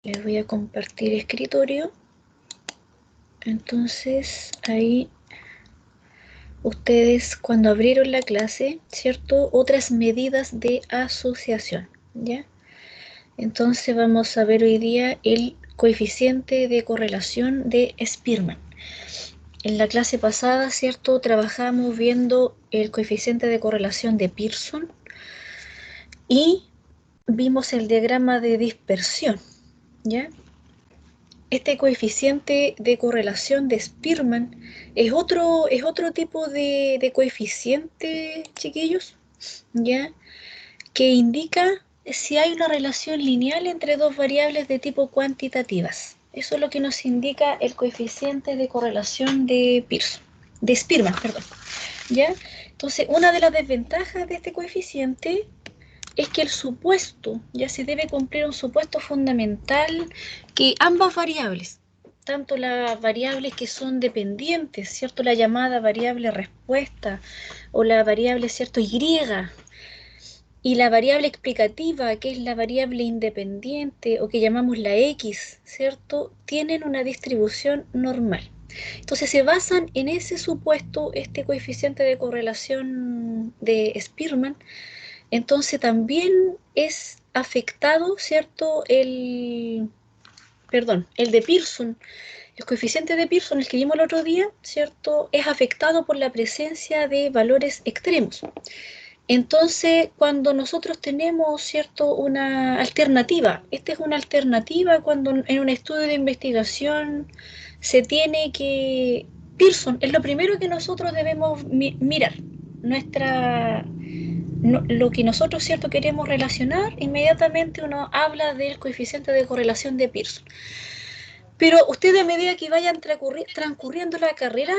Les voy a compartir escritorio. Entonces, ahí ustedes cuando abrieron la clase, ¿cierto? Otras medidas de asociación, ¿ya? Entonces vamos a ver hoy día el coeficiente de correlación de Spearman. En la clase pasada, ¿cierto? Trabajamos viendo el coeficiente de correlación de Pearson y vimos el diagrama de dispersión, ¿ya? Este coeficiente de correlación de Spearman es otro tipo de coeficiente, chiquillos, ¿ya? Que indica si hay una relación lineal entre dos variables de tipo cuantitativas. Eso es lo que nos indica el coeficiente de correlación de Pearson, de Spearman, perdón, ¿ya? Entonces, una de las desventajas de este coeficiente es que el supuesto, ya se debe cumplir un supuesto fundamental que ambas variables, tanto las variables que son dependientes, ¿cierto? La llamada variable respuesta o la variable, ¿cierto? Y la variable explicativa, que es la variable independiente o que llamamos la X, ¿cierto? Tienen una distribución normal. Entonces se basan en ese supuesto, este coeficiente de correlación de Spearman, entonces también es afectado, ¿cierto? El de Pearson, el coeficiente de Pearson, el que vimos el otro día, ¿cierto? Es afectado por la presencia de valores extremos. Entonces, cuando nosotros tenemos, ¿cierto? Una alternativa, esta es una alternativa cuando en un estudio de investigación se tiene que... Pearson es lo primero que nosotros debemos mirar, nuestra no, lo que nosotros, ¿cierto?, queremos relacionar, inmediatamente uno habla del coeficiente de correlación de Pearson. Pero ustedes a medida que vayan transcurriendo la carrera,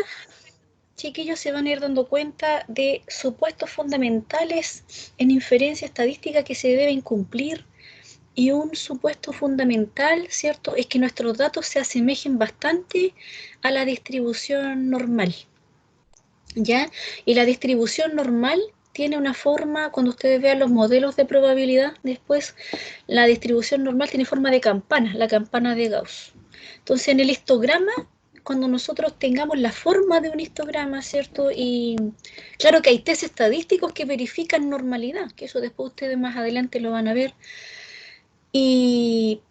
chiquillos, se van a ir dando cuenta de supuestos fundamentales en inferencia estadística que se deben cumplir, y un supuesto fundamental, ¿cierto?, es que nuestros datos se asemejen bastante a la distribución normal, ¿ya? Y la distribución normal tiene una forma, cuando ustedes vean los modelos de probabilidad, después la distribución normal tiene forma de campana, la campana de Gauss. Entonces en el histograma, cuando nosotros tengamos la forma de un histograma, ¿cierto? Y claro que hay test estadísticos que verifican normalidad, que eso después ustedes más adelante lo van a ver.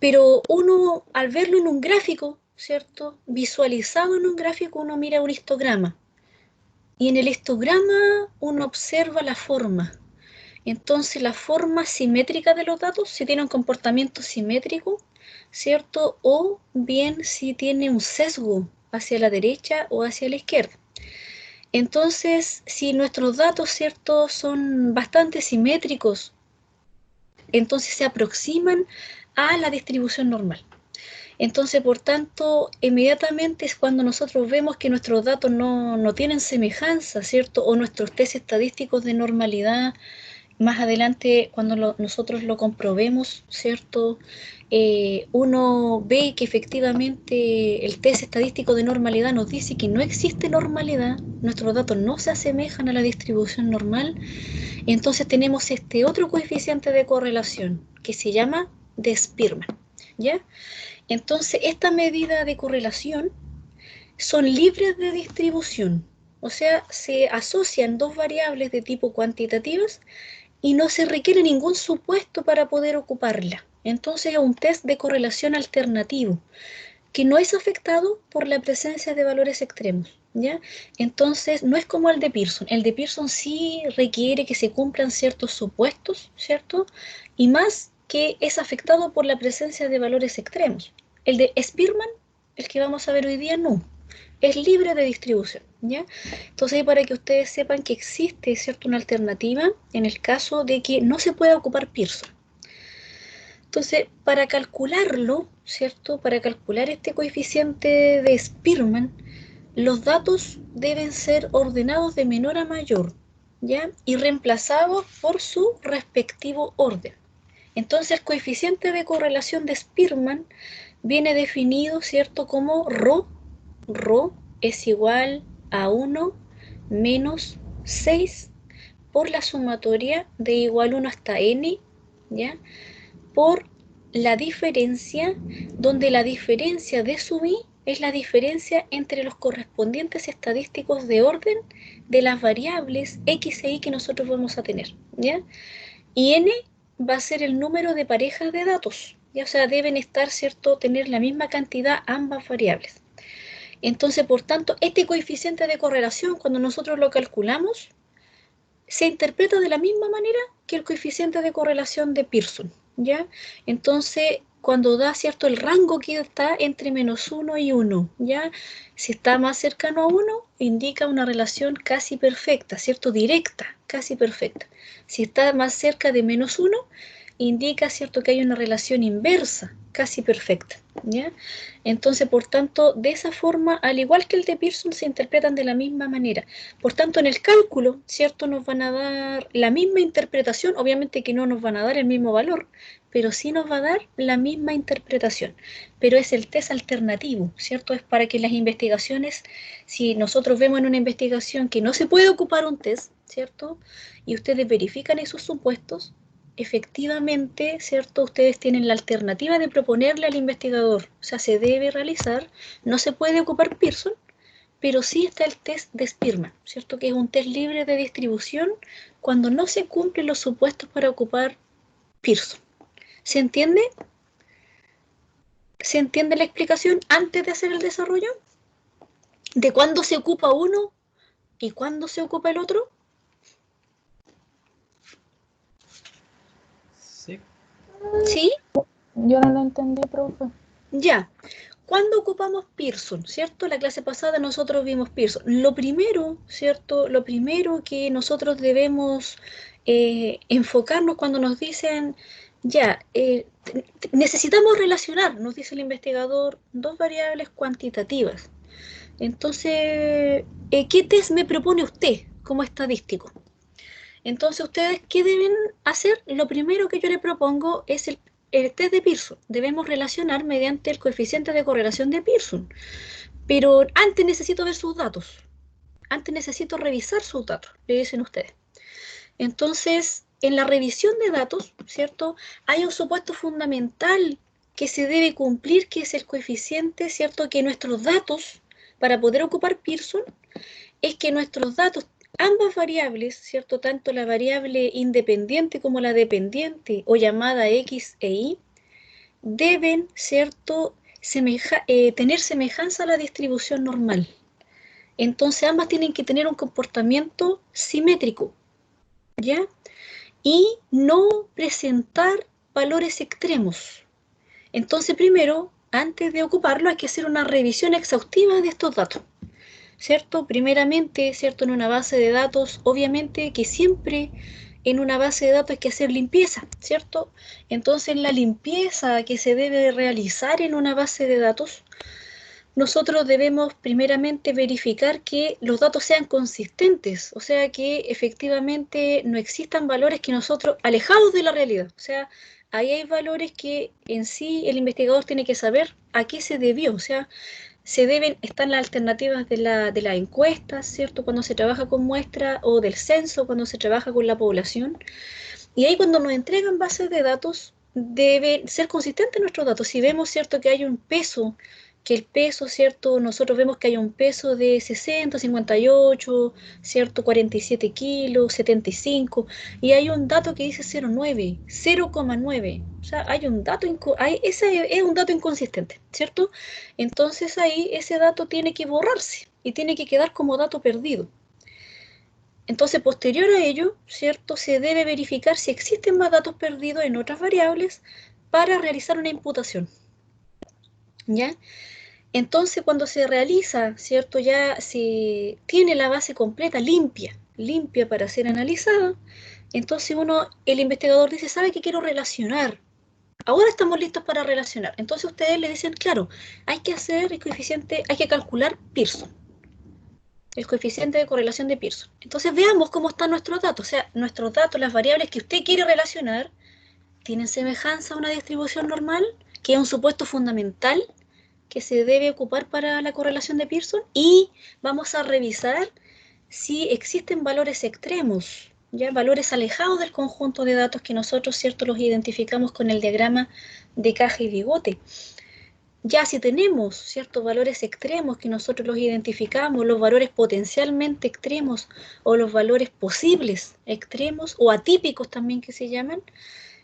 Pero uno, al verlo en un gráfico, ¿cierto? Visualizado en un gráfico, uno mira un histograma. Y en el histograma uno observa la forma. Entonces la forma simétrica de los datos, si tiene un comportamiento simétrico, ¿cierto? O bien si tiene un sesgo hacia la derecha o hacia la izquierda. Entonces, si nuestros datos, ¿cierto?, son bastante simétricos, entonces se aproximan a la distribución normal. Entonces, por tanto, inmediatamente es cuando nosotros vemos que nuestros datos no tienen semejanza, ¿cierto? O nuestros test estadísticos de normalidad, más adelante, cuando nosotros lo comprobemos, ¿cierto? Uno ve que efectivamente el test estadístico de normalidad nos dice que no existe normalidad, nuestros datos no se asemejan a la distribución normal, y entonces tenemos este otro coeficiente de correlación que se llama de Spearman, ¿ya? Entonces, esta medida de correlación son libres de distribución, o sea, se asocian dos variables de tipo cuantitativas y no se requiere ningún supuesto para poder ocuparla. Entonces, es un test de correlación alternativo que no es afectado por la presencia de valores extremos, ¿ya? Entonces, no es como el de Pearson. El de Pearson sí requiere que se cumplan ciertos supuestos, ¿cierto? Y más que es afectado por la presencia de valores extremos. El de Spearman, el que vamos a ver hoy día, no. Es libre de distribución, ¿ya? Entonces, para que ustedes sepan que existe, ¿cierto?, una alternativa en el caso de que no se pueda ocupar Pearson. Entonces, para calcularlo, ¿cierto? Para calcular este coeficiente de Spearman, los datos deben ser ordenados de menor a mayor, ¿ya? Y reemplazados por su respectivo orden. Entonces, el coeficiente de correlación de Spearman viene definido, ¿cierto?, como ρ es igual a 1 menos 6 por la sumatoria de igual 1 hasta n, ¿ya?, por la diferencia, donde la diferencia de sub i es la diferencia entre los correspondientes estadísticos de orden de las variables x e y que nosotros vamos a tener, ¿ya? Y n va a ser el número de parejas de datos, ¿ya? O sea, deben estar, ¿cierto?, tener la misma cantidad ambas variables. Entonces, por tanto, este coeficiente de correlación, cuando nosotros lo calculamos, se interpreta de la misma manera que el coeficiente de correlación de Pearson, ¿ya? Entonces, cuando da, ¿cierto?, el rango que está entre -1 y 1, ¿ya? Si está más cercano a 1, indica una relación casi perfecta, ¿cierto?, directa, casi perfecta. Si está más cerca de -1, indica, ¿cierto?, que hay una relación inversa, casi perfecta, ¿ya? Entonces, por tanto, de esa forma, al igual que el de Pearson, se interpretan de la misma manera. Por tanto, en el cálculo, ¿cierto?, nos van a dar la misma interpretación, obviamente que no nos van a dar el mismo valor, pero sí nos va a dar la misma interpretación. Pero es el test alternativo, ¿cierto? Es para que las investigaciones, si nosotros vemos en una investigación que no se puede ocupar un test, ¿cierto?, y ustedes verifican esos supuestos, efectivamente, ¿cierto?, ustedes tienen la alternativa de proponerle al investigador, o sea, se debe realizar, no se puede ocupar Pearson, pero sí está el test de Spearman, ¿cierto?, que es un test libre de distribución cuando no se cumplen los supuestos para ocupar Pearson. ¿Se entiende? ¿Se entiende la explicación antes de hacer el desarrollo? ¿De cuándo se ocupa uno y cuándo se ocupa el otro? Sí. ¿Sí? Yo no lo entendí, profe. Ya. ¿Cuándo ocupamos Pearson? ¿Cierto? La clase pasada nosotros vimos Pearson. Lo primero, ¿cierto? Lo primero que nosotros debemos enfocarnos cuando nos dicen, ya, necesitamos relacionar, nos dice el investigador, dos variables cuantitativas. Entonces, ¿qué test me propone usted como estadístico? Entonces, ¿ustedes qué deben hacer? Lo primero que yo le propongo es el test de Pearson. Debemos relacionar mediante el coeficiente de correlación de Pearson. Pero antes necesito ver sus datos. Antes necesito revisar sus datos, le dicen ustedes. Entonces, en la revisión de datos, ¿cierto?, hay un supuesto fundamental que se debe cumplir, que es el coeficiente, ¿cierto?, que nuestros datos, para poder ocupar Pearson, es que nuestros datos, ambas variables, ¿cierto?, tanto la variable independiente como la dependiente, o llamada x e y, deben, ¿cierto?, tener semejanza a la distribución normal. Entonces ambas tienen que tener un comportamiento simétrico, ¿ya? Y no presentar valores extremos. Entonces primero, antes de ocuparlo, hay que hacer una revisión exhaustiva de estos datos, ¿cierto? Primeramente, ¿cierto?, en una base de datos, obviamente que siempre en una base de datos hay que hacer limpieza, ¿cierto? Entonces, la limpieza que se debe realizar en una base de datos, nosotros debemos primeramente verificar que los datos sean consistentes, o sea, que efectivamente no existan valores que nosotros, alejados de la realidad, o sea, ahí hay valores que en sí el investigador tiene que saber a qué se debió, o sea, están las alternativas de la encuesta, ¿cierto?, cuando se trabaja con muestra, o del censo, cuando se trabaja con la población. Y ahí cuando nos entregan bases de datos, debe ser consistente nuestros datos. Si vemos, ¿cierto?, que hay un peso, que el peso, ¿cierto?, nosotros vemos que hay un peso de 60, 58, ¿cierto?, 47 kilos, 75, y hay un dato que dice 0,9, 0,9. O sea, hay un dato, ese es un dato inconsistente, ¿cierto? Entonces ahí ese dato tiene que borrarse y tiene que quedar como dato perdido. Entonces, posterior a ello, ¿cierto?, se debe verificar si existen más datos perdidos en otras variables para realizar una imputación, ¿ya? Entonces, cuando se realiza, ¿cierto?, ya se tiene la base completa limpia para ser analizada, entonces el investigador dice, ¿sabe qué quiero relacionar? Ahora estamos listos para relacionar. Entonces ustedes le dicen, claro, hay que hacer el coeficiente, hay que calcular Pearson, el coeficiente de correlación de Pearson. Entonces veamos cómo están nuestros datos. O sea, nuestros datos, las variables que usted quiere relacionar, tienen semejanza a una distribución normal, que es un supuesto fundamental que se debe ocupar para la correlación de Pearson, y vamos a revisar si existen valores extremos, ya valores alejados del conjunto de datos que nosotros, ¿cierto?, los identificamos con el diagrama de caja y bigote. Ya si tenemos ciertos valores extremos que nosotros los identificamos, los valores potencialmente extremos o los valores posibles extremos o atípicos también que se llaman,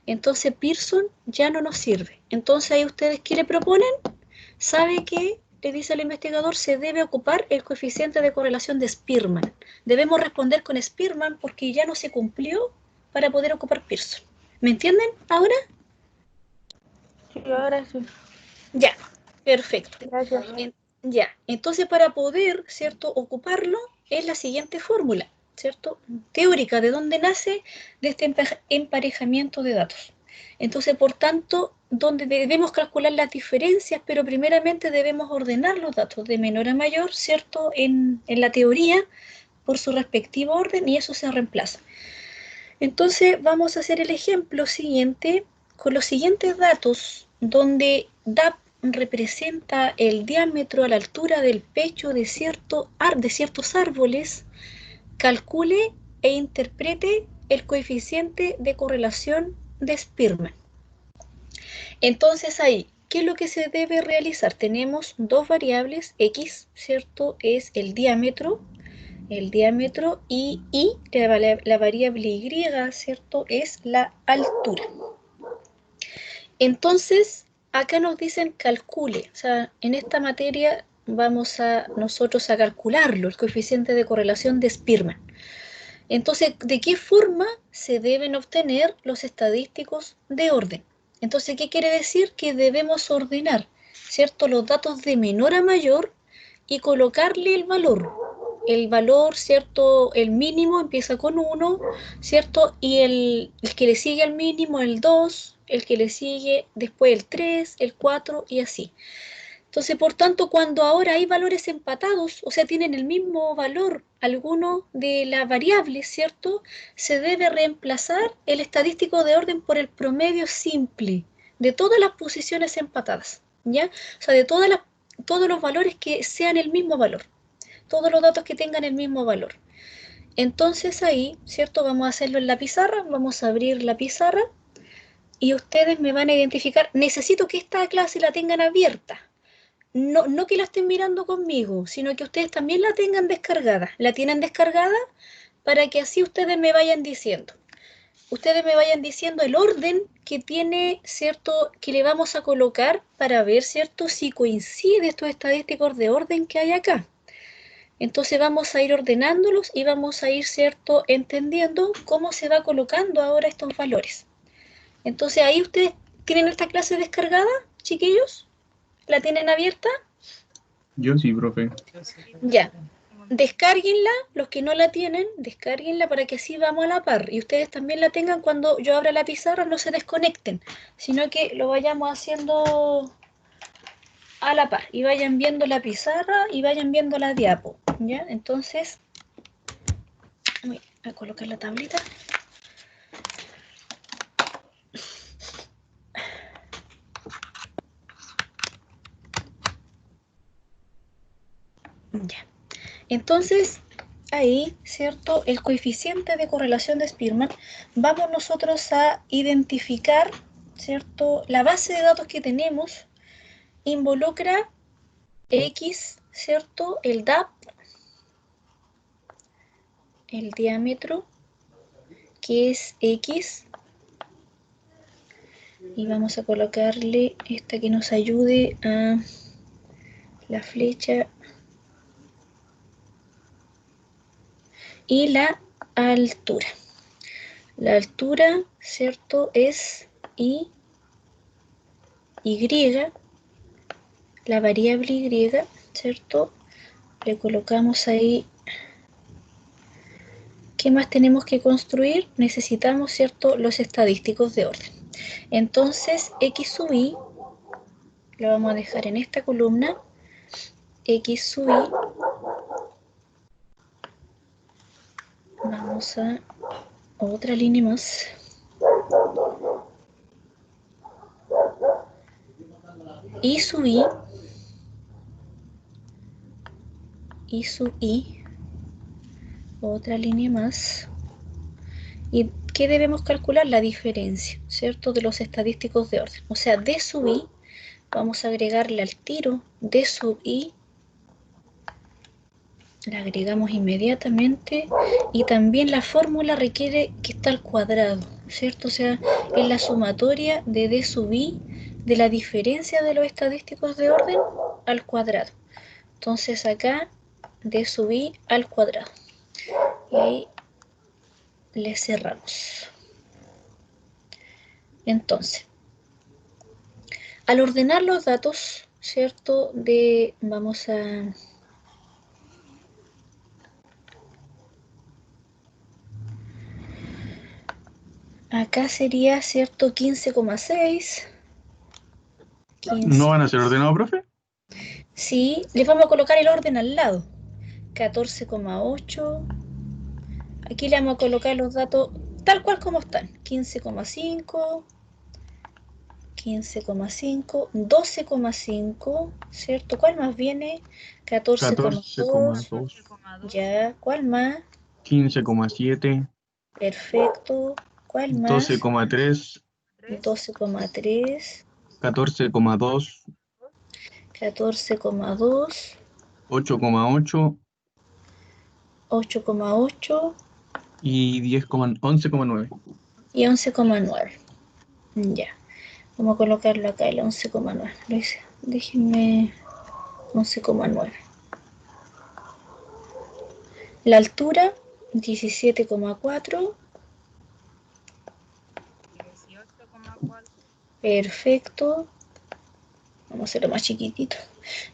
entonces Pearson ya no nos sirve. Entonces ahí ustedes, ¿qué le proponen? Sabe que, le dice el investigador, se debe ocupar el coeficiente de correlación de Spearman. Debemos responder con Spearman porque ya no se cumplió para poder ocupar Pearson. ¿Me entienden ahora? Sí, ahora sí. Ya, perfecto. Gracias. Ya, entonces para poder, ¿cierto?, ocuparlo es la siguiente fórmula, ¿cierto?, teórica, ¿de dónde nace? De este emparejamiento de datos. Entonces, por tanto, donde debemos calcular las diferencias, pero primeramente debemos ordenar los datos de menor a mayor, ¿cierto?, en la teoría, por su respectivo orden, y eso se reemplaza. Entonces, vamos a hacer el ejemplo siguiente con los siguientes datos, donde DAP representa el diámetro a la altura del pecho de ciertos árboles. Calcule e interprete el coeficiente de correlación de Spearman. Entonces ahí, ¿qué es lo que se debe realizar? Tenemos dos variables, x, ¿cierto?, es el diámetro, y la variable y, ¿cierto?, es la altura. Entonces, acá nos dicen calcule, o sea, en esta materia vamos a nosotros a calcularlo, el coeficiente de correlación de Spearman. Entonces, ¿de qué forma se deben obtener los estadísticos de orden? Entonces, ¿qué quiere decir? Que debemos ordenar, ¿cierto?, los datos de menor a mayor y colocarle el valor. El valor, ¿cierto?, el mínimo empieza con 1, ¿cierto? Y el que le sigue al mínimo, el 2, el que le sigue después el 3, el 4 y así. Entonces, por tanto, cuando ahora hay valores empatados, o sea, tienen el mismo valor alguno de las variables, ¿cierto?, se debe reemplazar el estadístico de orden por el promedio simple de todas las posiciones empatadas, ¿ya? O sea, de todos los valores que sean el mismo valor, todos los datos que tengan el mismo valor. Entonces ahí, ¿cierto?, vamos a hacerlo en la pizarra, vamos a abrir la pizarra y ustedes me van a identificar. Necesito que esta clase la tengan abierta. No que la estén mirando conmigo, sino que ustedes también la tengan descargada. La tienen descargada para que así ustedes me vayan diciendo. Ustedes me vayan diciendo el orden que tiene, ¿cierto?, que le vamos a colocar para ver, ¿cierto?, si coincide estos estadísticos de orden que hay acá. Entonces vamos a ir ordenándolos y vamos a ir, ¿cierto?, entendiendo cómo se va colocando ahora estos valores. Entonces ahí ustedes tienen esta clase descargada, chiquillos. ¿La tienen abierta? Yo sí, profe. Ya. Descárguenla, los que no la tienen, descárguenla para que así vamos a la par. Y ustedes también la tengan cuando yo abra la pizarra, no se desconecten, sino que lo vayamos haciendo a la par. Y vayan viendo la pizarra y vayan viendo la diapo. ¿Ya? Entonces, voy a colocar la tableta. Ya. Entonces, ahí, ¿cierto?, el coeficiente de correlación de Spearman, vamos nosotros a identificar, ¿cierto?, la base de datos que tenemos involucra X, ¿cierto?, el DAP, el diámetro, que es X, y vamos a colocarle esta que nos ayude a la flecha, y la altura. La altura, ¿cierto?, es Y, la variable Y, ¿cierto? Le colocamos ahí. ¿Qué más tenemos que construir? Necesitamos, ¿cierto?, los estadísticos de orden. Entonces, X sub Y, lo vamos a dejar en esta columna, X sub Y, vamos a otra línea más, Y sub Y, Y sub Y, otra línea más, ¿Y qué debemos calcular? La diferencia, ¿cierto? De los estadísticos de orden. O sea, D sub I, vamos a agregarle al tiro D sub I, la agregamos inmediatamente, y también la fórmula requiere que está al cuadrado, ¿cierto? O sea, es la sumatoria de D sub I de la diferencia de los estadísticos de orden al cuadrado. Entonces acá D sub I al cuadrado. Y ahí le cerramos. Entonces, al ordenar los datos, ¿cierto? Vamos a... Acá sería, ¿cierto? 15,6. ¿No van a ser ordenados, profe? Sí, les vamos a colocar el orden al lado. 14,8. Aquí le vamos a colocar los datos tal cual como están. 15,5. 15,5, 12,5, ¿cierto? ¿Cuál más viene? 14,2, 14,2, ya, ¿cuál más? 15,7, Perfecto, ¿cuál más? 12,3, 12,3, 14,2, 14,2, 8,8 8,8 y 11,9. y 11,9. Ya, vamos a colocarlo acá, el 11,9. Déjenme 11,9. La altura, 17,4. Perfecto. Vamos a hacerlo más chiquitito.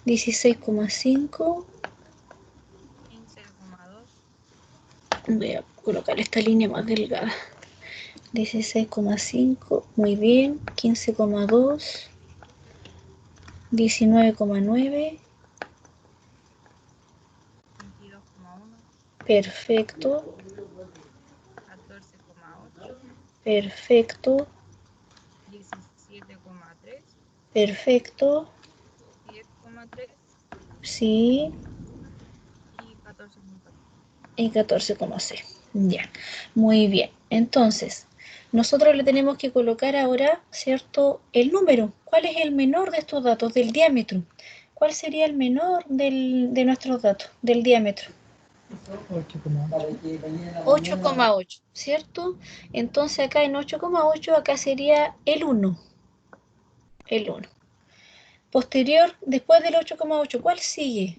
16,5. Voy a colocar esta línea más delgada. 16,5. Muy bien. 15,2. 19,9. Perfecto. Perfecto. Perfecto. Sí. Y 14,6. Ya. Muy bien. Entonces, nosotros le tenemos que colocar ahora, ¿cierto? El número. ¿Cuál es el menor de estos datos? Del diámetro. ¿Cuál sería el menor de nuestros datos? Del diámetro. 8,8, ¿cierto? Entonces acá en 8,8, acá sería el 1. El 1. Posterior, después del 8,8, ¿cuál sigue?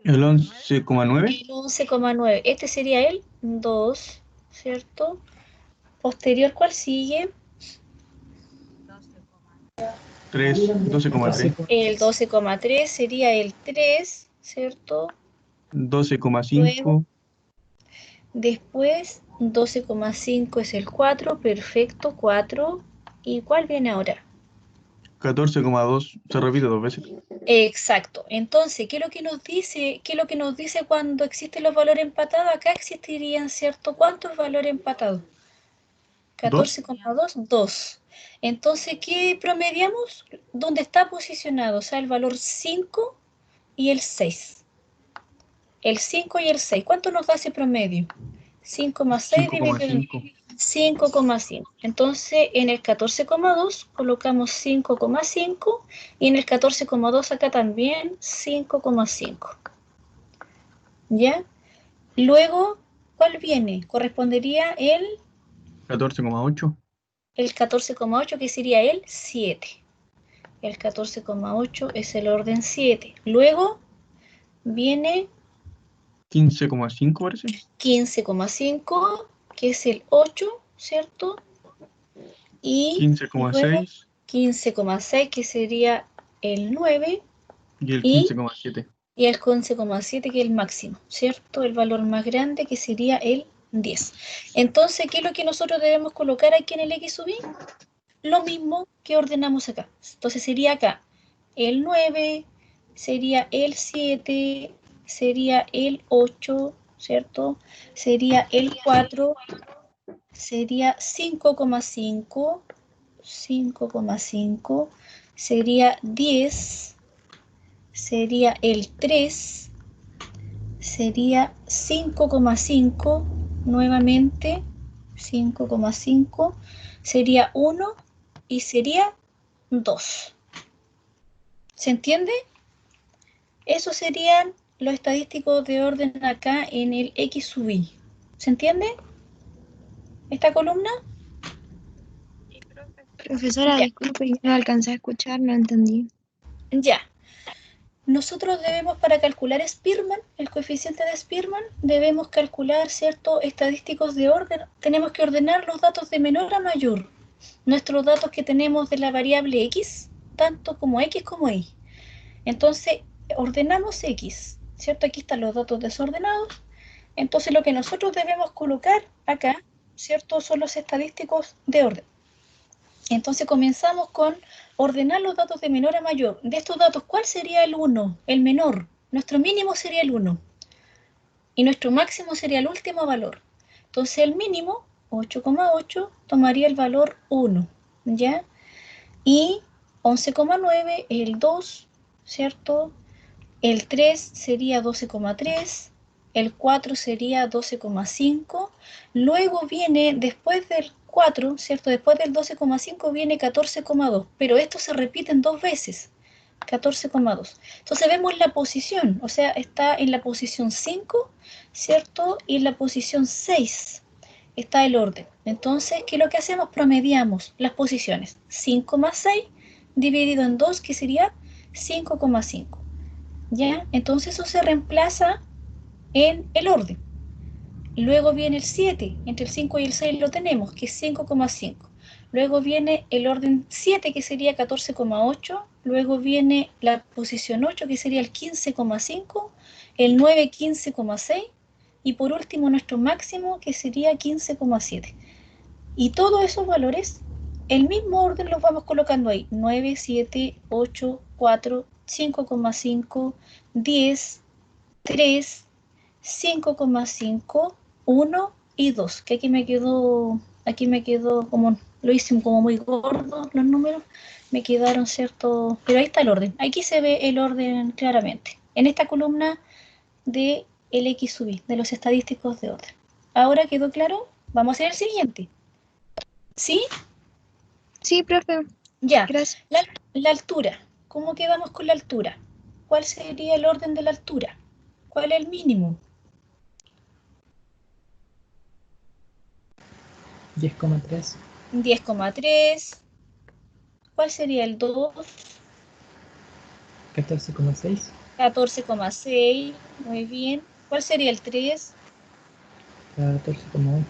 El 11,9. El 11,9. Este sería el 2, ¿cierto? Posterior, ¿cuál sigue? 12,3. El 12,3 sería el 3, ¿cierto? Luego, 12,5. después 12,5 es el 4, perfecto, 4. ¿Y cuál viene ahora? 14,2. Se repite 2 veces. Exacto. Entonces, ¿qué es lo que nos dice? ¿Qué es lo que nos dice cuando existen los valores empatados? Acá existirían, ¿cierto? ¿Cuántos valores empatados? 2. 14,2, 2. Entonces, ¿qué promediamos? ¿Dónde está posicionado? O sea, el valor 5 y el 6. El 5 y el 6. ¿Cuánto nos da ese promedio? 5 más 6 dividido en 5,5. 5,5. Entonces, en el 14,2 colocamos 5,5 y en el 14,2 acá también 5,5. ¿Ya? Luego, ¿cuál viene? Correspondería el 14,8. 14,8, que sería el 7. El 14,8 es el orden 7. Luego viene 15,5 parece. 15,5, que es el 8, ¿cierto? Y luego 15,6 15,6, que sería el 9, y el y, 15,7. y el 11,7, que es el máximo, ¿cierto? El valor más grande, que sería el 10. Entonces, ¿qué es lo que nosotros debemos colocar aquí en el X sub I? Lo mismo que ordenamos acá. Entonces sería acá el 9, sería el 7, sería el 8, ¿cierto? Sería el 4, sería 5,5, 5,5, sería 10, sería el 3, sería 5,5, nuevamente 5,5, sería 1 y sería 2. ¿Se entiende? Esos serían los estadísticos de orden acá en el X sub I. ¿Se entiende esta columna? Profesora, Ya. disculpe, yo no alcancé a escuchar, no entendí. Ya. Nosotros debemos, para calcular Spearman, el coeficiente de Spearman, debemos calcular ciertos estadísticos de orden. Tenemos que ordenar los datos de menor a mayor. Nuestros datos que tenemos de la variable X, tanto como X como Y. Entonces, ordenamos X, ¿cierto? Aquí están los datos desordenados. Entonces, lo que nosotros debemos colocar acá, ¿cierto? Son los estadísticos de orden. Entonces comenzamos con ordenar los datos de menor a mayor. De estos datos, ¿cuál sería el 1? El menor. Nuestro mínimo sería el 1. Y nuestro máximo sería el último valor. Entonces el mínimo, 8,8, tomaría el valor 1. ¿Ya? Y 11,9, el 2, ¿cierto? El 3 sería 12,3. El 4 sería 12,5. Luego viene, después del 4, ¿cierto? Después del 12,5 viene 14,2. Pero esto se repiten dos veces. 14,2. Entonces vemos la posición. O sea, está en la posición 5, ¿cierto? Y en la posición 6 está el orden. Entonces, ¿qué es lo que hacemos? Promediamos las posiciones. 5 más 6 dividido en 2, que sería 5,5. ¿Ya? Entonces eso se reemplaza en el orden. Luego viene el 7, entre el 5 y el 6 lo tenemos, que es 5,5. Luego viene el orden 7, que sería 14,8. Luego viene la posición 8, que sería el 15,5. El 9, 15,6. Y por último nuestro máximo, que sería 15,7. Y todos esos valores, el mismo orden los vamos colocando ahí. 9, 7, 8, 4, 5,5, 10, 3, 5,5, 1 y 2. Que aquí me quedó como, lo hice como muy gordo los números, me quedaron ciertos, pero ahí está el orden. Aquí se ve el orden claramente. En esta columna de el X sub I, de los estadísticos de orden. ¿Ahora quedó claro? Vamos a hacer el siguiente. ¿Sí? Sí, profe, Ya. gracias. La altura. ¿Cómo quedamos con la altura? ¿Cuál sería el orden de la altura? ¿Cuál es el mínimo? 10,3. 10,3. ¿Cuál sería el 2? 14,6. 14,6. Muy bien. ¿Cuál sería el 3? 14,8.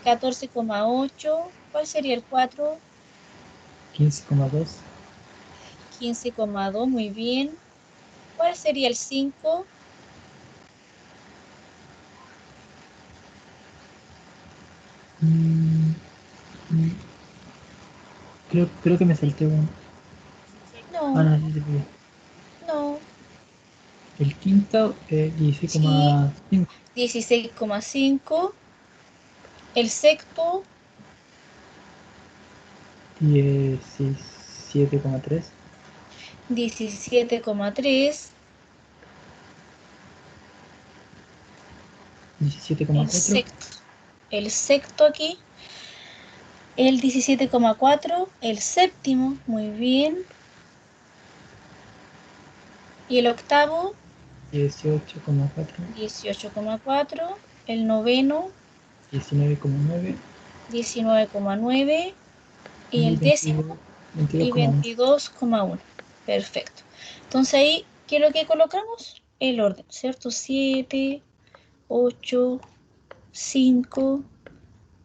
14,8. ¿Cuál sería el 4? 15,2. 15,2. Muy bien. ¿Cuál sería el 5? Mm, mm, creo que me salté uno. Ah, No, no, sí se fue. no. El quinto, Sí, 16,5. 16,5. El sexto, 17,3. 17,3. El 17,4. sexto, el sexto aquí, el 17,4. El séptimo, muy bien. Y el octavo, 18,4. 18,4. El noveno, 19,9. 19,9. Y Y el décimo, y 22,1. 22,1. Perfecto. Entonces ahí, ¿qué es lo que colocamos? El orden, ¿cierto? 7, 8, 5,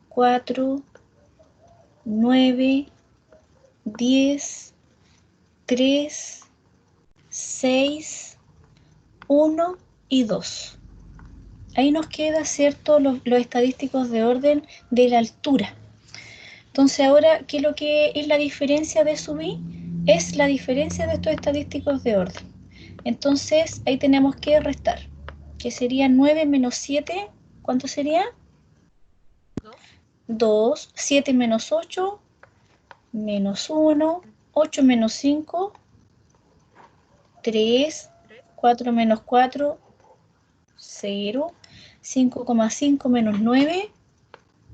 4, 9, 10, 3, 6, 1 y 2. Ahí nos queda, ¿cierto?, los estadísticos de orden de la altura. Entonces ahora, ¿qué es lo que es la diferencia de sub I? Es la diferencia de estos estadísticos de orden. Entonces ahí tenemos que restar, que sería 9 menos 7, ¿cuánto sería? 2. 7 menos 8, menos 1. 8 menos 5, 3. 4 menos 4, 0, 5,5 menos 9,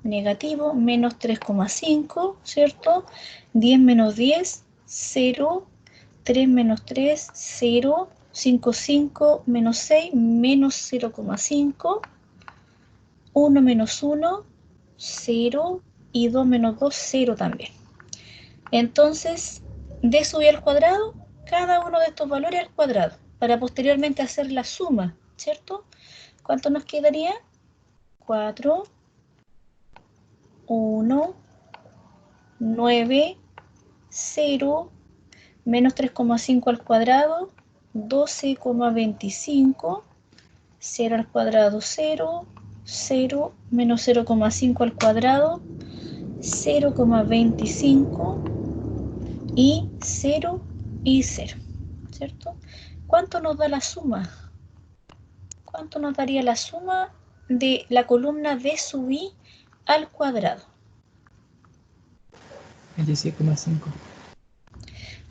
negativo, menos 3,5, ¿cierto? 10 menos 10, 0, 3 menos 3, 0, 5 menos 6, menos 0,5, 1 menos 1, 0, y 2 menos 2, 0 también. Entonces, d sub i al cuadrado, cada uno de estos valores al cuadrado, para posteriormente hacer la suma, ¿cierto? ¿Cuánto nos quedaría? 4, 1, 9, 0, menos 3,5 al cuadrado, 12,25, 0 al cuadrado, 0, 0, menos 0,5 al cuadrado, 0,25 y 0 y 0, ¿cierto? ¿Cuánto nos da la suma? ¿Cuánto nos daría la suma de la columna d sub i al cuadrado? 26,5.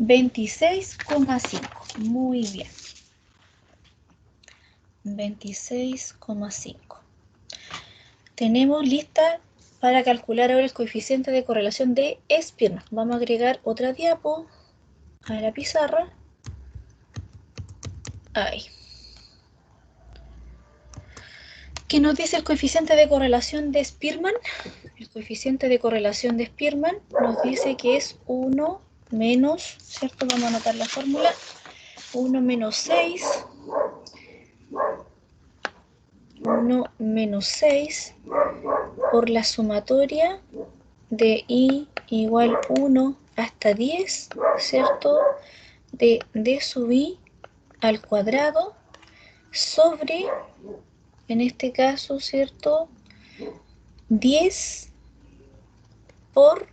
26,5. Muy bien. 26,5. Tenemos lista para calcular ahora el coeficiente de correlación de Spearman. Vamos a agregar otra diapo a la pizarra. Ahí. ¿Qué nos dice el coeficiente de correlación de Spearman? El coeficiente de correlación de Spearman nos dice que es 1 menos, ¿cierto? Vamos a anotar la fórmula. 1 menos 6. 1 menos 6 por la sumatoria de i igual 1 hasta 10, ¿cierto? De d sub i al cuadrado sobre, en este caso, ¿cierto? 10 por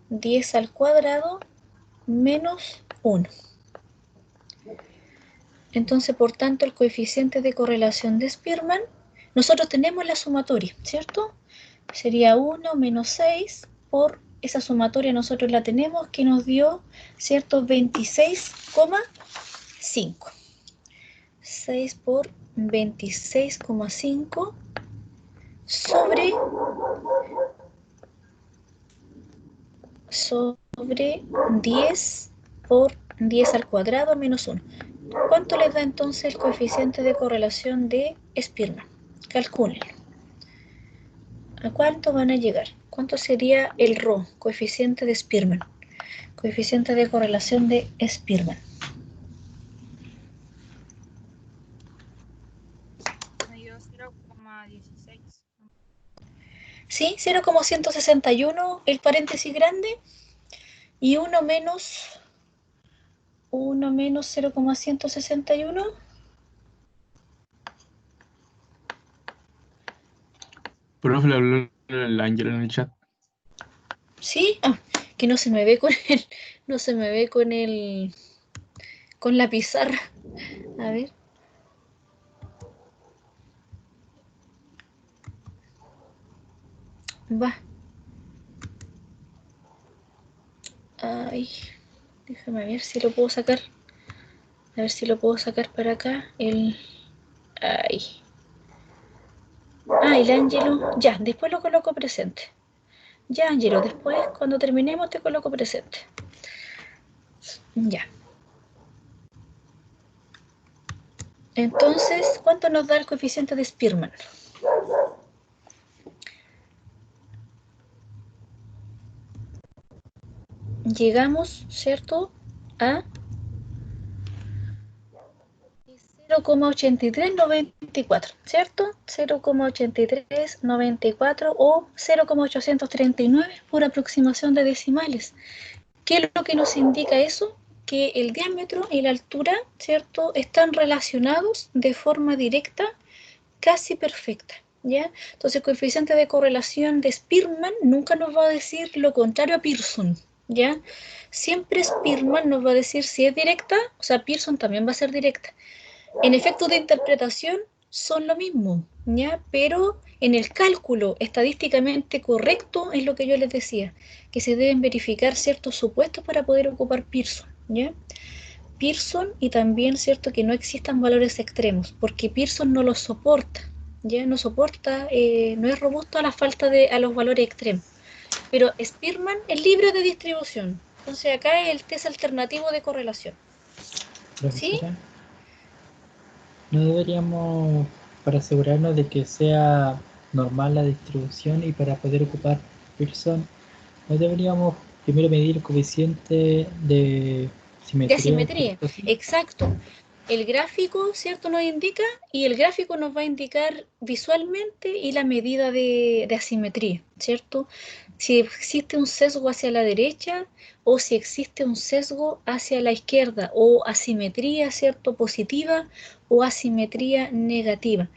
10 al cuadrado menos 1. Entonces, por tanto, el coeficiente de correlación de Spearman, nosotros tenemos la sumatoria, ¿cierto? Sería 1 menos 6 por esa sumatoria, nosotros la tenemos, que nos dio, ¿cierto? 26,5. 6 por 26,5 sobre 10 por 10 al cuadrado menos 1. ¿Cuánto les da entonces el coeficiente de correlación de Spearman? Calcúlenlo. ¿A cuánto van a llegar? ¿Cuánto sería el ρ, coeficiente de Spearman? Coeficiente de correlación de Spearman. Me dio 0,16. ¿Sí? 0,161, el paréntesis grande, y 1 menos 0,161. Profe, le habló el Ángel en el chat. ¿Sí? Ah, que no se me ve con el, no se me ve con el, con la pizarra. A ver. Va. Ay, déjame ver si lo puedo sacar. A ver si lo puedo sacar para acá. Ay. Ah, el Ángelo. Ya, después lo coloco presente. Ya, Ángelo, después, cuando terminemos, te coloco presente. Ya. Entonces, ¿cuánto nos da el coeficiente de Spearman? Llegamos, ¿cierto? A 0,8394, ¿cierto? 0,8394 o 0,839 por aproximación de decimales. ¿Qué es lo que nos indica eso? Que el diámetro y la altura, ¿cierto?, están relacionados de forma directa, casi perfecta, ¿ya? Entonces, el coeficiente de correlación de Spearman nunca nos va a decir lo contrario a Pearson, ¿ya? Siempre Spearman nos va a decir si es directa, o sea, Pearson también va a ser directa. En efectos de interpretación son lo mismo, ¿ya? Pero en el cálculo estadísticamente correcto es lo que yo les decía, que se deben verificar ciertos supuestos para poder ocupar Pearson, ¿ya? Pearson y también, ¿cierto?, que no existan valores extremos, porque Pearson no los soporta, ya no soporta, no es robusto a la falta a los valores extremos. Pero Spearman es libre de distribución. Entonces acá es el test alternativo de correlación. ¿Sí? Profesora, ¿no deberíamos, para asegurarnos de que sea normal la distribución y para poder ocupar Pearson, no deberíamos primero medir el coeficiente de De simetría o asimetría. cosas así? Exacto. El gráfico, ¿cierto?, nos indica, y el gráfico nos va a indicar visualmente y la medida de asimetría, ¿cierto? Si existe un sesgo hacia la derecha o si existe un sesgo hacia la izquierda, o asimetría, ¿cierto?, positiva o asimetría negativa.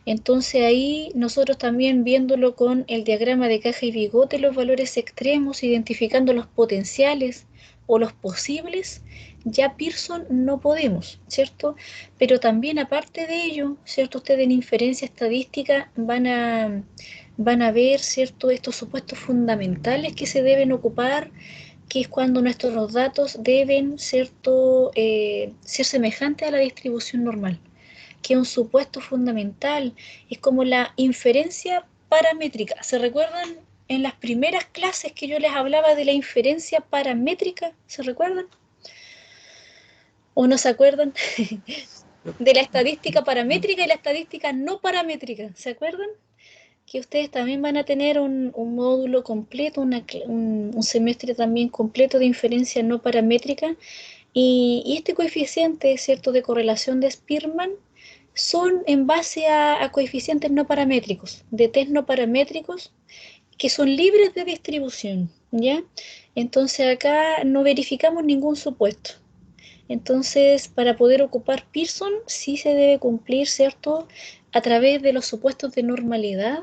Entonces ahí nosotros también viéndolo con el diagrama de caja y bigote, los valores extremos, identificando los potenciales o los posibles, ya Pearson no podemos, ¿cierto? Pero también aparte de ello, ¿cierto? Ustedes en inferencia estadística van a ver, ¿cierto?, estos supuestos fundamentales que se deben ocupar, que es cuando nuestros datos deben, ¿cierto?, ser semejantes a la distribución normal, que es un supuesto fundamental, es como la inferencia paramétrica. ¿Se recuerdan en las primeras clases que yo les hablaba de la inferencia paramétrica? ¿Se recuerdan? ¿O no se acuerdan? De la estadística paramétrica y la estadística no paramétrica. ¿Se acuerdan? Que ustedes también van a tener un módulo completo, un semestre también completo de inferencia no paramétrica. Y este coeficiente, ¿cierto?, de correlación de Spearman son en base a coeficientes no paramétricos, de test no paramétricos, que son libres de distribución, ¿ya? Entonces acá no verificamos ningún supuesto. Entonces, para poder ocupar Pearson, sí se debe cumplir, ¿cierto?, a través de los supuestos de normalidad,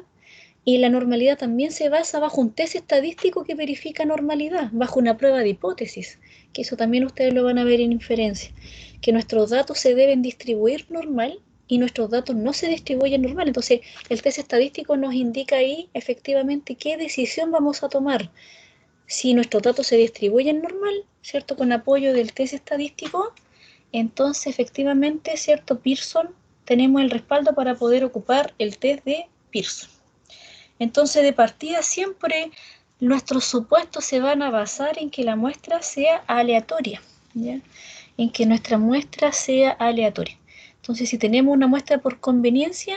y la normalidad también se basa bajo un test estadístico que verifica normalidad, bajo una prueba de hipótesis, que eso también ustedes lo van a ver en inferencia, que nuestros datos se deben distribuir normal y nuestros datos no se distribuyen normal. Entonces, el test estadístico nos indica ahí efectivamente qué decisión vamos a tomar. Si nuestros datos se distribuyen normal, ¿cierto?, con apoyo del test estadístico, entonces efectivamente, ¿cierto?, Pearson, tenemos el respaldo para poder ocupar el test de Pearson. Entonces, de partida siempre nuestros supuestos se van a basar en que la muestra sea aleatoria, ¿ya? En que nuestra muestra sea aleatoria. Entonces, si tenemos una muestra por conveniencia,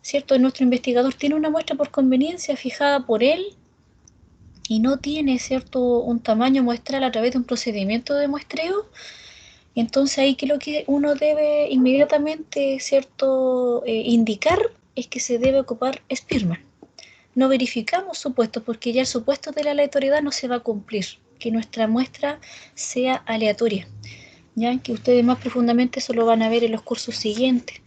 ¿cierto?, nuestro investigador tiene una muestra por conveniencia fijada por él y no tiene, ¿cierto?, un tamaño muestral a través de un procedimiento de muestreo, entonces ahí que lo que uno debe inmediatamente, ¿cierto?, indicar es que se debe ocupar Spearman. No verificamos supuestos porque ya el supuesto de la aleatoriedad no se va a cumplir, que nuestra muestra sea aleatoria, ¿ya? Que ustedes más profundamente eso lo van a ver en los cursos siguientes,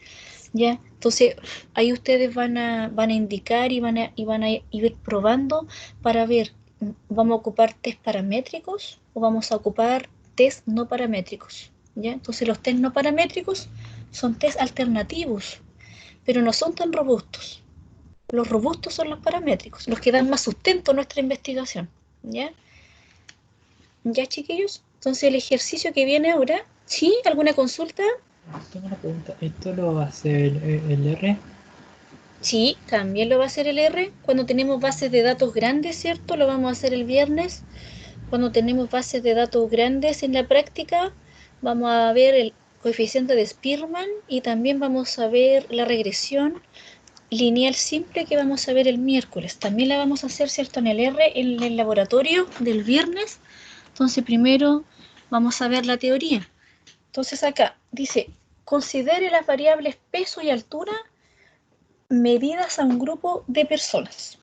¿ya? Entonces ahí ustedes van a indicar y van a ir probando para ver, ¿vamos a ocupar test paramétricos o vamos a ocupar test no paramétricos? ¿Ya? Entonces los test no paramétricos son test alternativos, pero no son tan robustos. Los robustos son los paramétricos, los que dan más sustento a nuestra investigación, ¿ya? ¿Ya, chiquillos? Entonces el ejercicio que viene ahora, ¿sí? ¿Alguna consulta? Tengo una pregunta. ¿Esto lo hace el R? Sí, también lo va a hacer el R. Cuando tenemos bases de datos grandes, ¿cierto? Lo vamos a hacer el viernes. Cuando tenemos bases de datos grandes en la práctica, vamos a ver el coeficiente de Spearman y también vamos a ver la regresión lineal simple que vamos a ver el miércoles. También la vamos a hacer, ¿cierto?, en el R, en el laboratorio del viernes. Entonces primero vamos a ver la teoría. Entonces acá dice, considere las variables peso y altura medidas a un grupo de personas.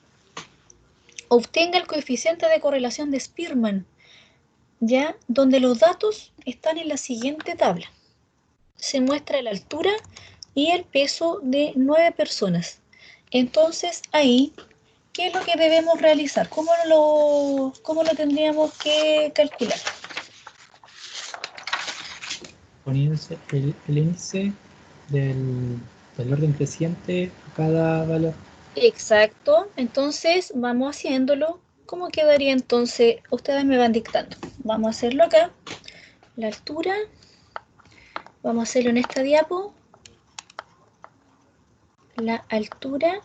Obtenga el coeficiente de correlación de Spearman, ya, donde los datos están en la siguiente tabla. Se muestra la altura y el peso de 9 personas. Entonces ahí, ¿qué es lo que debemos realizar? ¿Cómo lo tendríamos que calcular? Poniéndose el índice del orden creciente a cada valor. Exacto, entonces vamos haciéndolo. ¿Cómo quedaría entonces? Ustedes me van dictando. Vamos a hacerlo acá. La altura Vamos a hacerlo en esta diapo. La altura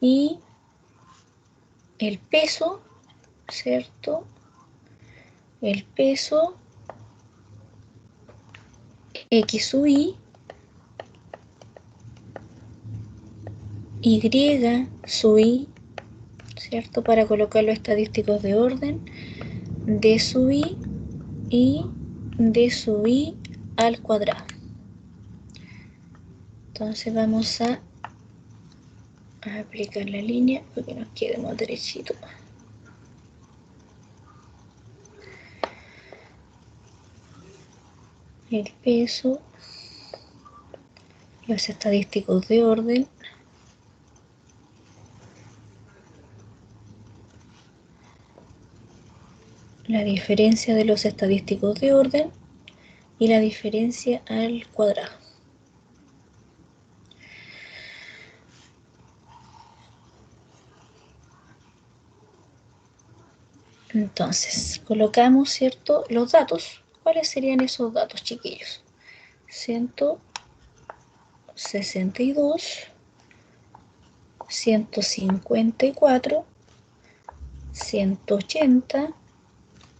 y el peso, ¿cierto? El peso X sub Y, Y sub Y, ¿cierto? Para colocar los estadísticos de orden, D sub Y y D sub Y al cuadrado. Entonces vamos a aplicar la línea para que nos quede más derechito. El peso, los estadísticos de orden, la diferencia de los estadísticos de orden y la diferencia al cuadrado. Entonces, colocamos, ¿cierto?, los datos. ¿Cuáles serían esos datos, chiquillos? 162, 154, 180,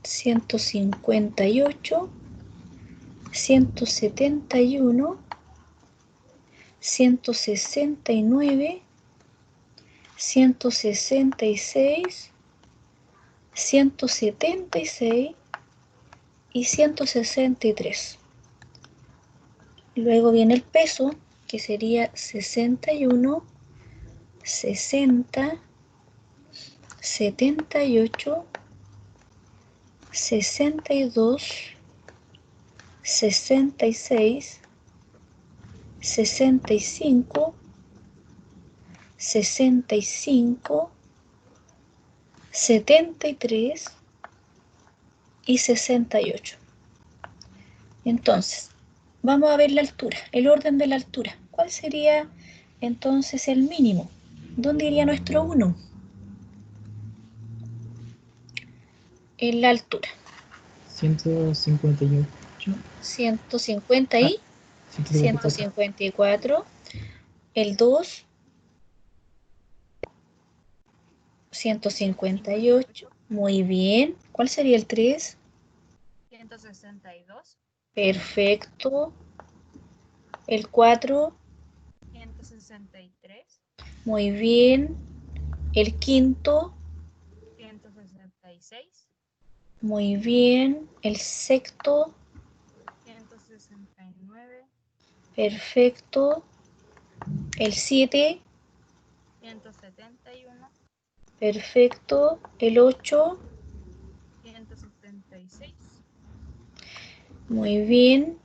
158, 171, 169, 166, 176 y 163. Luego viene el peso, que sería 61, 60, 78, 62, 66, 65, 65, 73 y 68. Entonces, vamos a ver la altura, el orden de la altura. ¿Cuál sería entonces el mínimo? ¿Dónde iría nuestro 1? En la altura. 158. 150 y 154. El 2, 158. Muy bien. ¿Cuál sería el 3? 162. Perfecto. El 4. 163. Muy bien. El quinto. 166. Muy bien. El sexto. 169. Perfecto. El 7. 171. Perfecto. El 8. 176. Muy bien.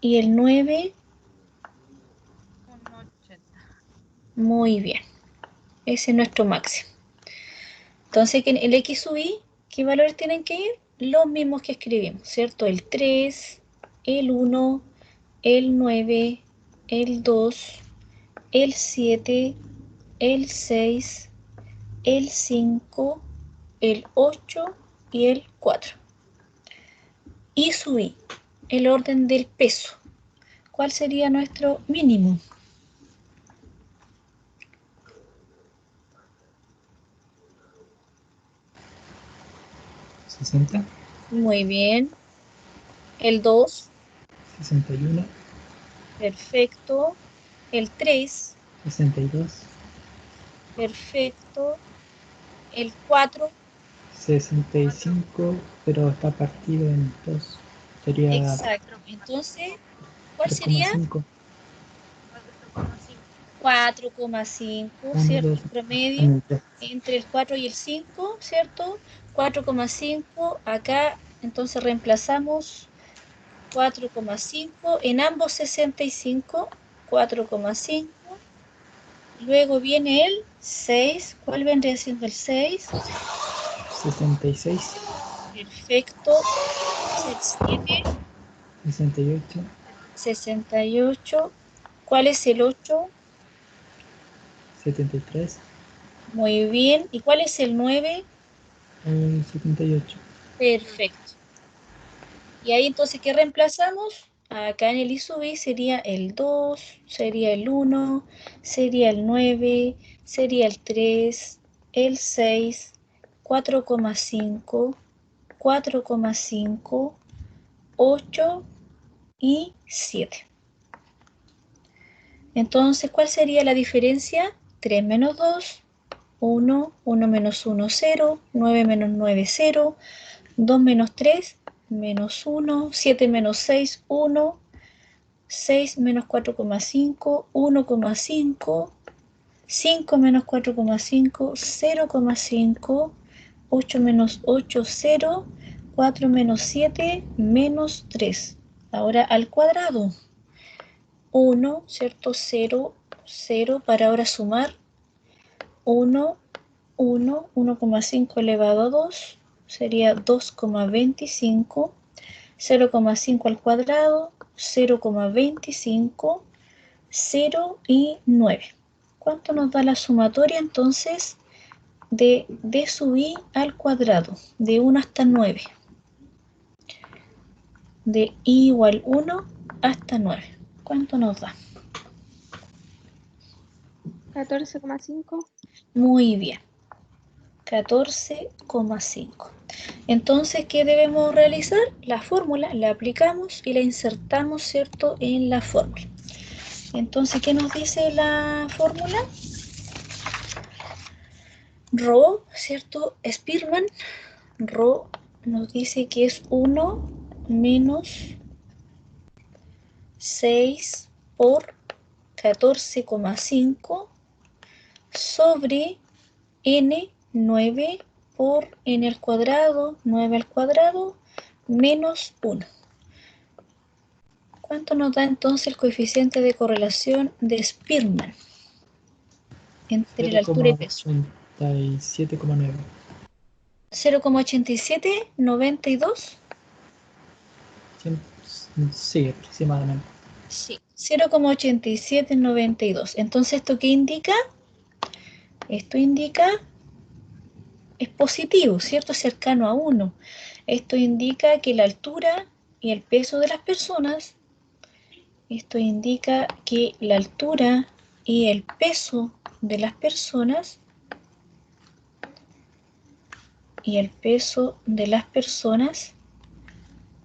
Y el 9. 180. Muy bien. Ese es nuestro máximo. Entonces, en el X sub Y, ¿qué valores tienen que ir? Los mismos que escribimos, ¿cierto? El 3, el 1, el 9, el 2, el 7, el 6, el 5, el 8 y el 4. Y sub Y, el orden del peso. ¿Cuál sería nuestro mínimo? 60. Muy bien. El 2, 61. perfecto. El 3, 62. perfecto. El 4, 65, pero está partido en dos. Sería exacto. 4,5. Entonces, ¿cuál sería? 3,5. 4,5. 4,5, 1, ¿cierto? 2, El promedio en el 3. entre el 4 y el 5, ¿cierto? 4,5. Acá, entonces reemplazamos 4,5. En ambos 65, 4,5. Luego viene el 6. ¿Cuál vendría siendo el 6? 66. Perfecto. El 7, 68. 68. ¿Cuál es el 8? 73. Muy bien. ¿Y cuál es el 9? 78. Perfecto. Y ahí entonces, ¿qué reemplazamos? Acá en el I sub I sería el 2, sería el 1, sería el 9, sería el 3, el 6, 4,5, 4,5, 8 y 7. Entonces, ¿cuál sería la diferencia? 3 menos 2, 1, 1 menos 1, 0, 9 menos 9, 0, 2 menos 3, menos 1, 7 menos 6, 1, 6 menos 4,5, 1,5, 5 menos 4,5, 0,5, 8 menos 8, 0, 4 menos 7, menos 3. Ahora al cuadrado. 1, ¿cierto? 0, 0, para ahora sumar 1, 1, 1,5 elevado a 2, sería 2,25, 0,5 al cuadrado, 0,25, 0 y 9. ¿Cuánto nos da la sumatoria entonces de d sub I al cuadrado? De 1 hasta 9. De I igual 1 hasta 9. ¿Cuánto nos da? 14,5. Muy bien. 14,5. Entonces, ¿qué debemos realizar? La fórmula la aplicamos y la insertamos, ¿cierto?, en la fórmula. Entonces, ¿qué nos dice la fórmula? Rho, ¿cierto? Spearman, Rho nos dice que es 1 menos 6 por 14,5 sobre n, 9 por n al cuadrado, 9 al cuadrado, menos 1. ¿Cuánto nos da entonces el coeficiente de correlación de Spearman entre la altura y peso? 0,87,9. 0,8792. Sí, aproximadamente. Sí, 0,8792. Entonces, ¿esto qué indica? Esto indica, es positivo, ¿cierto? Cercano a 1. Esto indica que la altura y el peso de las personas, esto indica que la altura y el peso de las personas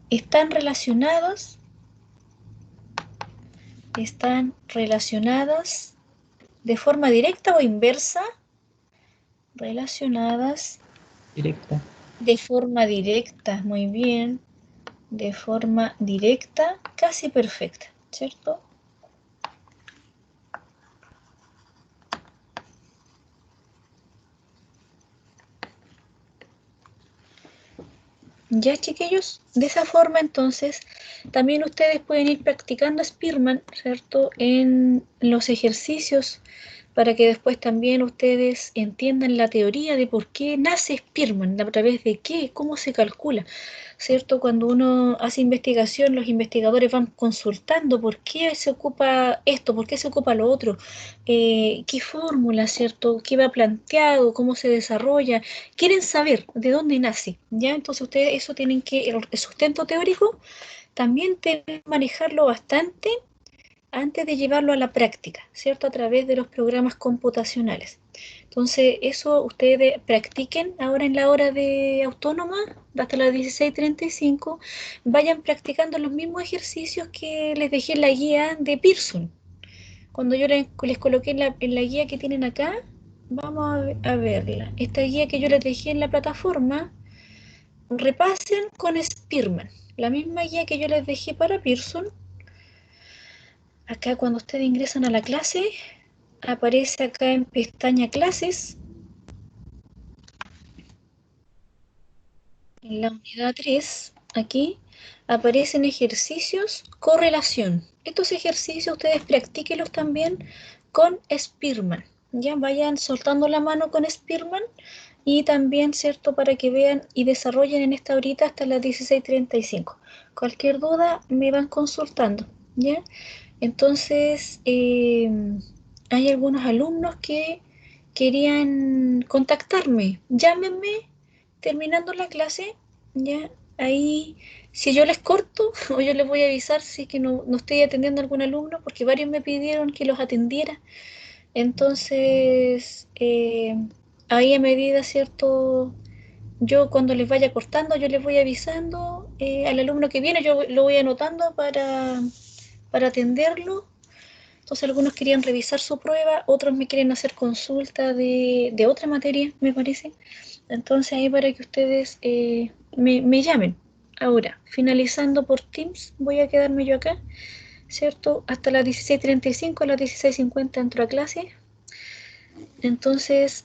están relacionadas de forma directa o inversa, relacionadas Directa. de forma directa, muy bien, de forma directa, casi perfecta, ¿cierto? Ya, chiquillos, de esa forma entonces también ustedes pueden ir practicando Spearman, ¿cierto?, en los ejercicios para que después también ustedes entiendan la teoría de por qué nace Spearman, a través de qué, cómo se calcula, ¿cierto? Cuando uno hace investigación, los investigadores van consultando por qué se ocupa esto, por qué se ocupa lo otro, qué fórmula, ¿cierto? ¿Qué va planteado? ¿Cómo se desarrolla? Quieren saber de dónde nace, ¿ya? Entonces ustedes eso tienen que, el sustento teórico también deben manejarlo bastante antes de llevarlo a la práctica, ¿cierto? A través de los programas computacionales. Entonces, eso ustedes practiquen ahora en la hora de autónoma, hasta las 16:35, vayan practicando los mismos ejercicios que les dejé en la guía de Pearson. Cuando yo les coloqué en la guía que tienen acá, vamos a verla. Esta guía que yo les dejé en la plataforma, repasen con Spearman. La misma guía que yo les dejé para Pearson. Acá cuando ustedes ingresan a la clase, aparece acá en pestaña clases, en la unidad 3, aquí, aparecen ejercicios correlación. Estos ejercicios ustedes practíquenlos también con Spearman. Ya vayan soltando la mano con Spearman y también, ¿cierto?, para que vean y desarrollen en esta horita hasta las 16:35. Cualquier duda me van consultando, ¿ya? Entonces, hay algunos alumnos que querían contactarme. Llámenme terminando la clase, ya ahí Si yo les corto o yo les voy a avisar si es que no estoy atendiendo a algún alumno, porque varios me pidieron que los atendiera. Entonces, ahí a medida, ¿cierto? Yo cuando les vaya cortando, yo les voy avisando al alumno que viene, yo lo voy anotando para atenderlo. Entonces algunos querían revisar su prueba, otros me quieren hacer consulta de otra materia, me parece. Entonces ahí para que ustedes me llamen. Ahora, finalizando por Teams, voy a quedarme yo acá, ¿cierto? Hasta las 16:35, a las 16:50 entro a clase. Entonces,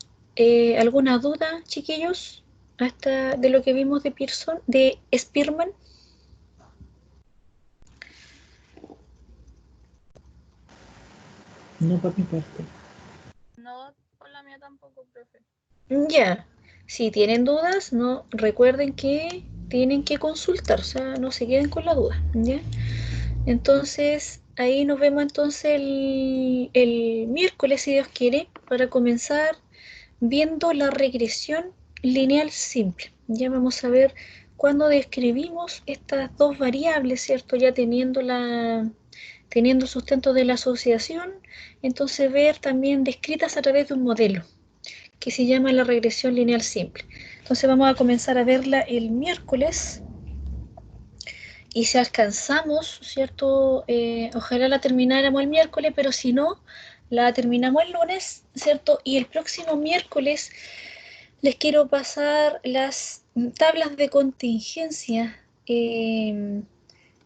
¿alguna duda, chiquillos? Hasta de lo que vimos de Pearson, de Spearman. No por mi parte. No, por la mía tampoco, profe. Ya, si tienen dudas, no recuerden que tienen que consultar, o sea, no se queden con la duda, ¿ya? Entonces, ahí nos vemos entonces el miércoles, si Dios quiere, para comenzar viendo la regresión lineal simple. Ya vamos a ver cuándo describimos estas dos variables, ¿cierto? Ya teniendo sustento de la asociación, entonces ver también descritas a través de un modelo que se llama la regresión lineal simple. Entonces vamos a comenzar a verla el miércoles y si alcanzamos, ¿cierto? Ojalá la termináramos el miércoles, pero si no, la terminamos el lunes, ¿cierto? Y el próximo miércoles les quiero pasar las tablas de contingencia.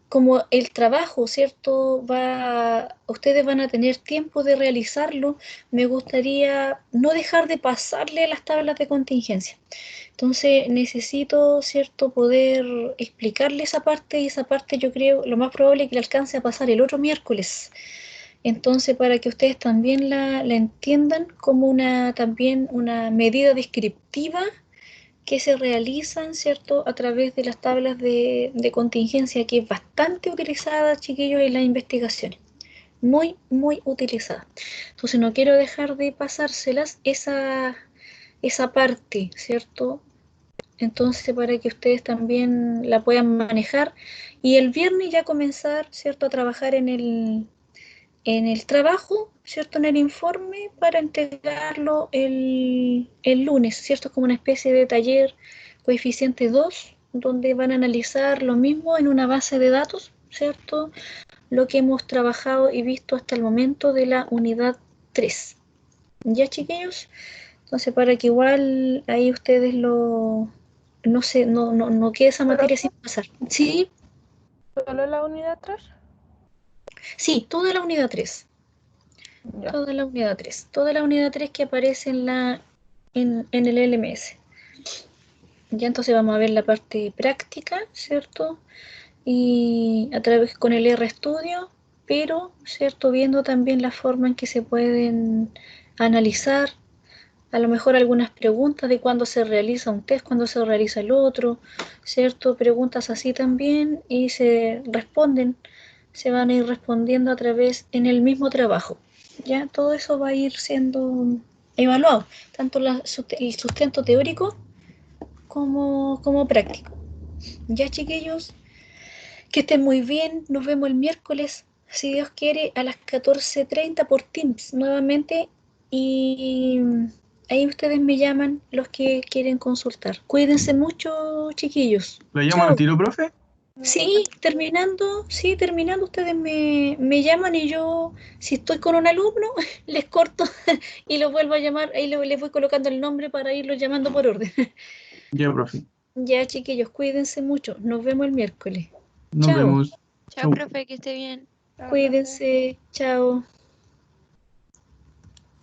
Como el trabajo, ¿cierto? Ustedes van a tener tiempo de realizarlo, me gustaría no dejar de pasarle las tablas de contingencia. Entonces necesito, ¿cierto?, poder explicarle esa parte y esa parte yo creo lo más probable es que le alcance a pasar el otro miércoles. Entonces, para que ustedes también la entiendan como también una medida descriptiva que se realizan, ¿cierto?, a través de las tablas de contingencia, que es bastante utilizada, chiquillos, en las investigaciones. Muy, muy utilizada. Entonces, no quiero dejar de pasárselas esa parte, ¿cierto? Entonces, para que ustedes también la puedan manejar. Y el viernes ya comenzar, ¿cierto?, a trabajar en el trabajo, ¿cierto? En el informe para entregarlo el lunes, ¿cierto? Como una especie de taller coeficiente 2 donde van a analizar lo mismo en una base de datos, ¿cierto? Lo que hemos trabajado y visto hasta el momento de la unidad 3. ¿Ya, chiquillos? Entonces, para que igual ahí ustedes no sé, no quede esa materia sin pasar. ¿Sí? ¿Solo la unidad 3? Sí, toda la unidad 3. Ya. Toda la unidad 3. Toda la unidad 3 que aparece en el LMS. Ya entonces vamos a ver la parte práctica, ¿cierto? Y a través con el RStudio, pero, ¿cierto? Viendo también la forma en que se pueden analizar, a lo mejor algunas preguntas de cuándo se realiza un test, cuándo se realiza el otro, ¿cierto? Preguntas así también y se van a ir respondiendo a través en el mismo trabajo. Ya todo eso va a ir siendo evaluado, tanto el sustento teórico como práctico. Ya, chiquillos, que estén muy bien, nos vemos el miércoles, si Dios quiere, a las 14:30 por Teams nuevamente y ahí ustedes me llaman los que quieren consultar. Cuídense mucho, chiquillos. ¿Le llamo al Chao. tiro, profe? Sí, terminando, ustedes me llaman y yo, si estoy con un alumno, les corto y los vuelvo a llamar, ahí les voy colocando el nombre para irlos llamando por orden. Ya, profe. Ya, chiquillos, cuídense mucho. Nos vemos el miércoles. Nos Chao. vemos. Chao, Chau. profe, que esté bien. Cuídense. Chao.